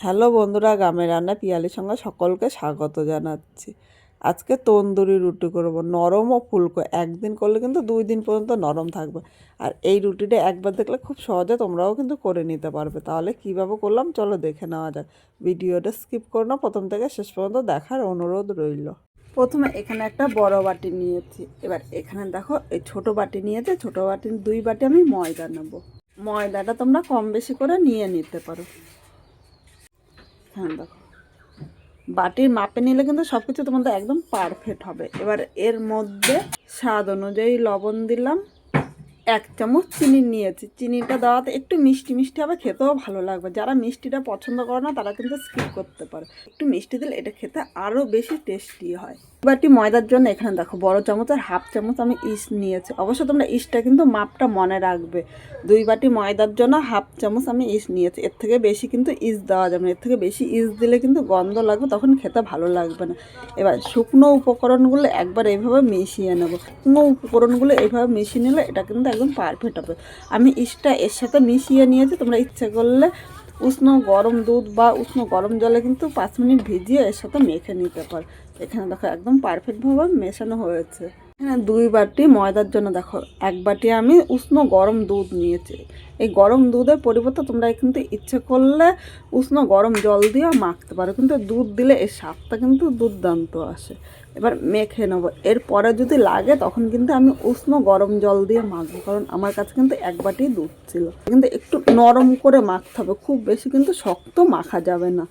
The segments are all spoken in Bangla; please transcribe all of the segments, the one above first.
হ্যালো বন্ধুরা, গ্রামের রান্না পিয়ালির সঙ্গে সকলকে স্বাগত জানাচ্ছি। আজকে তন্দুরি রুটি করব, নরম ও ফুলকো। একদিন করলে কিন্তু 2 দিন পর্যন্ত নরম থাকবে। আর এই রুটিটা একবার দেখলে খুব সহজে তোমরাও কিন্তু করে নিতে পারবে। তাহলে কীভাবে করলাম চলো দেখে নেওয়া যাক। ভিডিওটা স্কিপ করো না, প্রথম থেকে শেষ পর্যন্ত দেখার অনুরোধ রইল। প্রথমে এখানে একটা বড় বাটি নিয়েছি। এবার এখানে দেখো এই ছোটো বাটি নিয়েছে, ছোটো বাটির 2 বাটি আমি ময়দা নেব। ময়দাটা তোমরা কম বেশি করে নিয়ে নিতে পারো। হ্যাঁ দেখো, বাটির মাপে নিলে কিন্তু সব কিছু তোমাদের একদম পারফেক্ট হবে। এবার এর মধ্যে স্বাদ অনুযায়ী লবণ দিলাম, 1 চামচ চিনি নিয়েছি। চিনিটা দেওয়াতে একটু মিষ্টি মিষ্টি হবে, খেতেও ভালো লাগবে। যারা মিষ্টিটা পছন্দ করে না তারা কিন্তু স্কিপ করতে পারে। একটু মিষ্টি দিলে এটা খেতে আরও বেশি টেস্টি হয়। বাটি ময়দার জন্য এখানে দেখো বড় চামচের 1/2 চামচ আমি ইস্ট নিয়েছি। অবশ্য তোমরা ইস্টটা কিন্তু মাপটা মনে রাখবে। 2 বাটি ময়দার জন্য 1/2 চামচ আমি ইস্ট নিয়েছি। এর থেকে বেশি কিন্তু ইস্ট দেওয়া যাবে না। এর থেকে বেশি ইস্ট দিলে কিন্তু গন্ধ লাগবে, তখন খেতে ভালো লাগবে না। এবার শুকনো উপকরণগুলো একবার এইভাবে মিশিয়ে নেব। শুকনো উপকরণগুলো এইভাবে মিশিয়ে নিলে এটা কিন্তু একদম পারফেক্ট হবে। আমি ইস্টটা এর সাথে মিশিয়ে নিয়েছি। তোমরা ইচ্ছে করলে উষ্ণ গরম দুধ বা উষ্ণ গরম জলে কিন্তু 5 মিনিট ভিজিয়ে এর সাথে মেখে নিতে পারো। এখানে দেখো একদম পারফেক্টভাবে মেশানো হয়েছে। হ্যাঁ, 2 বাটি ময়দার জন্য দেখো 1 বাটি আমি উষ্ণ গরম দুধ নিয়েছি। এই গরম দুধের পরিবর্তে তোমরা কিন্তু ইচ্ছে করলে উষ্ণ গরম জল দিয়েও মাখতে পারো, কিন্তু দুধ দিলে এর স্বাদটা কিন্তু দুর্দান্ত আসে। এবার মেখে নেবো। এরপরে যদি লাগে তখন কিন্তু আমি উষ্ণ গরম জল দিয়ে মাখবো, কারণ আমার কাছে কিন্তু 1 বাটি দুধ ছিল। কিন্তু একটু নরম করে মাখতে হবে, খুব বেশি কিন্তু শক্ত মাখা যাবে না।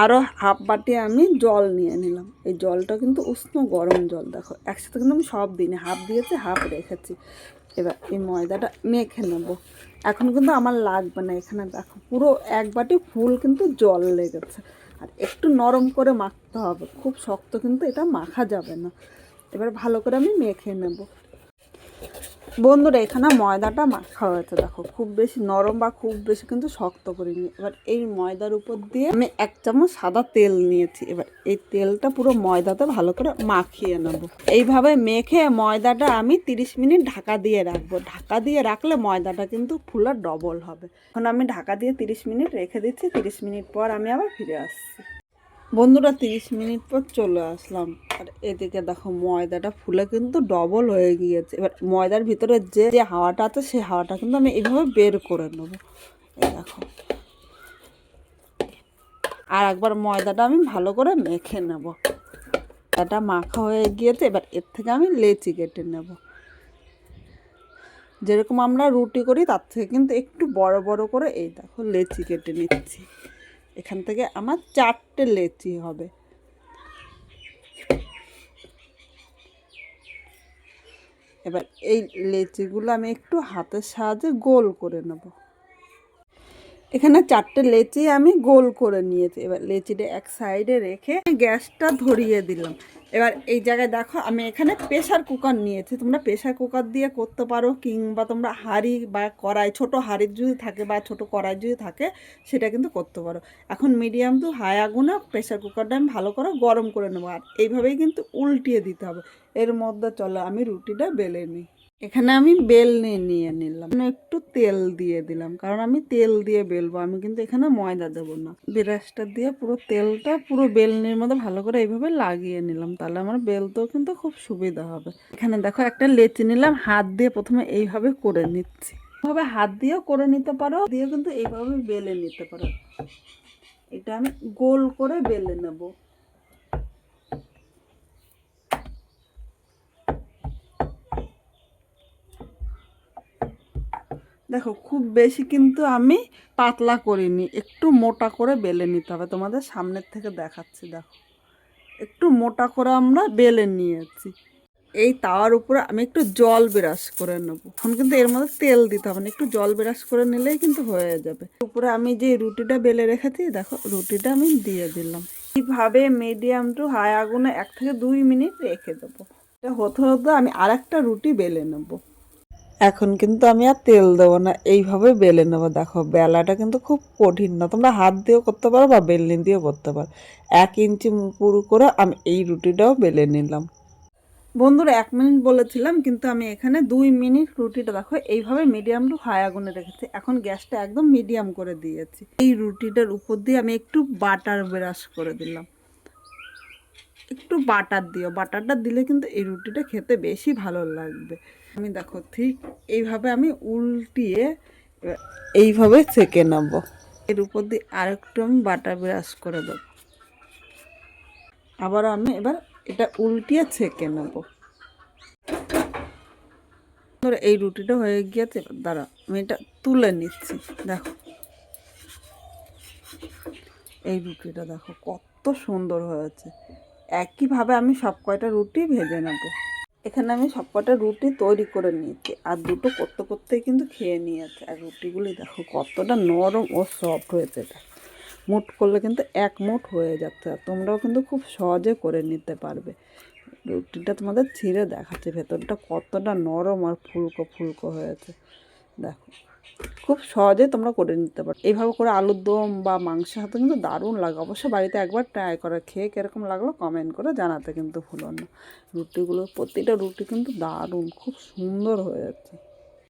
আরও 1/2 বাটি আমি জল নিয়ে নিলাম। এই জলটা কিন্তু উষ্ণ গরম জল। দেখো একসাথে কিন্তু আমি সব দিইনি, 1/2 দিয়েছি 1/2 রেখেছি। এবার এই ময়দাটা মেখে নেব। এখন কিন্তু আমার লাগবে না। এখানে দেখো পুরো 1 বাটি ফুল কিন্তু জল লেগেছে। আর একটু নরম করে মাখতে হবে, খুব শক্ত কিন্তু এটা মাখা যাবে না। এবার ভালো করে আমি মেখে নেব। বন্ধুরা, এখানে ময়দাটা মাখা হয়েছে। দেখো খুব বেশি নরম বা খুব বেশি কিন্তু শক্ত করিনি। এবার এই ময়দার উপর দিয়ে আমি 1 চামচ সাদা তেল নিয়েছি। এবার এই তেলটা পুরো ময়দাতে ভালো করে মাখিয়ে নেব। এইভাবে মেখে ময়দাটা আমি 30 মিনিট ঢাকা দিয়ে রাখবো। ঢাকা দিয়ে রাখলে ময়দাটা কিন্তু ফুলা ডবল হবে। এখন আমি ঢাকা দিয়ে 30 মিনিট রেখে দিচ্ছি। 30 মিনিট পর আমি আবার ফিরে আসছি। বন্ধুরা, 30 মিনিট পর চলে আসলাম। আর এদিকে দেখো ময়দাটা ফুলে কিন্তু ডবল হয়ে গিয়েছে। এবার ময়দার ভিতরে যে যে হাওয়াটা আছে সেই হাওয়াটা কিন্তু আমি এইভাবে বের করে নেব। এই দেখো, আর একবার ময়দাটা আমি ভালো করে মেখে নেব। এটা মাখা হয়ে গিয়েছে। এবার এর থেকে আমি লেচি কেটে নেব। যেরকম আমরা রুটি করি তার থেকে কিন্তু একটু বড় বড় করে এই দেখো লেচি কেটে নিচ্ছি। এখান থেকে আমার 4টে লেচি হবে। এবার এই লেচিগুলো আমি একটু হাতের সাহায্যে গোল করে নেব। এখানে 4টে লেচি আমি গোল করে নিয়েছি। এবার লেচিটা এক সাইডে রেখে গ্যাসটা ধরিয়ে দিলাম। এবার এই জায়গায় দেখো আমি এখানে প্রেসার কুকার নিয়েছি। তোমরা প্রেসার কুকার দিয়ে করতে পারো, কিংবা তোমরা হাঁড়ি বা কড়াই, ছোটো হাঁড়ির যদি থাকে বা ছোটো কড়াই যদি থাকে সেটা কিন্তু করতে পারো। এখন মিডিয়াম টু হাই আগুনে প্রেসার কুকারটা আমি ভালো করে গরম করে নেবো। আর এইভাবেই কিন্তু উল্টিয়ে দিতে হবে। এর মধ্যে চলো আমি রুটিটা বেলে নিই। এখানে আমি বেলনি নিয়ে নিলাম, একটু তেল দিয়ে দিলাম, কারণ আমি তেল দিয়ে বেলবো। আমি কিন্তু এখানে ময়দা দেবো না। ব্রাশটা দিয়ে পুরো তেলটা পুরো বেলনির মধ্যে ভালো করে এইভাবে লাগিয়ে নিলাম, তাহলে আমার বেলতেও কিন্তু খুব সুবিধা হবে। এখানে দেখো একটা লেচি নিলাম, হাত দিয়ে প্রথমে এইভাবে করে নিচ্ছি। এইভাবে হাত দিয়েও করে নিতে পারো, দিয়ে কিন্তু এইভাবে বেলে নিতে পারো। এটা আমি গোল করে বেলে নেব। দেখো খুব বেশি কিন্তু আমি পাতলা করিনি, একটু মোটা করে বেলে নিতে হবে। তোমাদের সামনের থেকে দেখাচ্ছি। দেখো একটু মোটা করে আমরা বেলে নিয়েছি। এই তাওয়ার উপরে আমি একটু জল ব্রাশ করে নেব। এখন কিন্তু এর মধ্যে তেল দিতে হবে না, একটু জল ব্রাশ করে নিলেই কিন্তু হয়ে যাবে। উপরে আমি যে রুটিটা বেলে রেখেছি, দেখো রুটিটা আমি দিয়ে দিলাম। এইভাবে মিডিয়াম টু হাই আগুনে 1 থেকে 2 মিনিট রেখে দেবো। এটা হতে হতে আমি আরেকটা রুটি বেলে নেবো। এখন কিন্তু আমি আর তেল দেবো না, এইভাবে বেলে নেবো। দেখো বেলাটা কিন্তু খুব কঠিন না, তোমরা হাত দিয়েও করতে পারো বা বেলনি দিয়েও করতে পারো। 1 ইঞ্চি পুরু করে আমি এই রুটিটাও বেলে নিলাম। বন্ধুরা 1 মিনিট বলেছিলাম, কিন্তু আমি এখানে 2 মিনিট রুটিটা দেখো এইভাবে মিডিয়াম টু হাই আগুনে রেখেছি। এখন গ্যাসটা একদম মিডিয়াম করে দিয়েছি। এই রুটিটার উপর দিয়ে আমি একটু বাটার ব্রাশ করে দিলাম। একটু বাটার দিও, বাটারটা দিলে কিন্তু এই রুটিটা খেতে বেশি ভালো লাগবে। আমি দেখো ঠিক এইভাবে আমি উল্টিয়ে এইভাবে সেঁকে নেব। এর উপর দিয়ে আরেকটু আমি বাটার ব্রাশ করে দেবো। আবার আমি এবার এটা উল্টিয়ে ছেঁকে নেব। ধরো এই রুটিটা হয়ে গিয়েছে, দাঁড়া আমি এটা তুলে নিচ্ছি। দেখো এই রুটিটা দেখো কত সুন্দর হয়েছে। একইভাবে আমি সব কয়টা রুটি ভেজে নেব। এখানে আমি সব কটা রুটি তৈরি করে নিয়েছি, আর দুটো করতে করতেই কিন্তু খেয়ে নিয়েছে। আর রুটিগুলি দেখো কতটা নরম ও সফট হয়েছে। এটা মুঠ করলে কিন্তু 1 মুঠ হয়ে যাচ্ছে। আর তোমরাও কিন্তু খুব সহজে করে নিতে পারবে। রুটিটা তোমাদের ছিঁড়ে দেখাচ্ছে ভেতরটা কতটা নরম আর ফুলকো ফুলকো হয়েছে। দেখো খুব সহজে তোমরা করে নিতে পারো। এইভাবে করে আলুর দম বা মাংসের সাথে কিন্তু দারুণ লাগে। অবশ্যই বাড়িতে একবার ট্রাই করে খেয়ে কীরকম লাগলো কমেন্ট করে জানাতে কিন্তু ভুলো না। রুটিগুলো প্রতিটা রুটি কিন্তু দারুণ খুব সুন্দর হয়ে যাচ্ছে।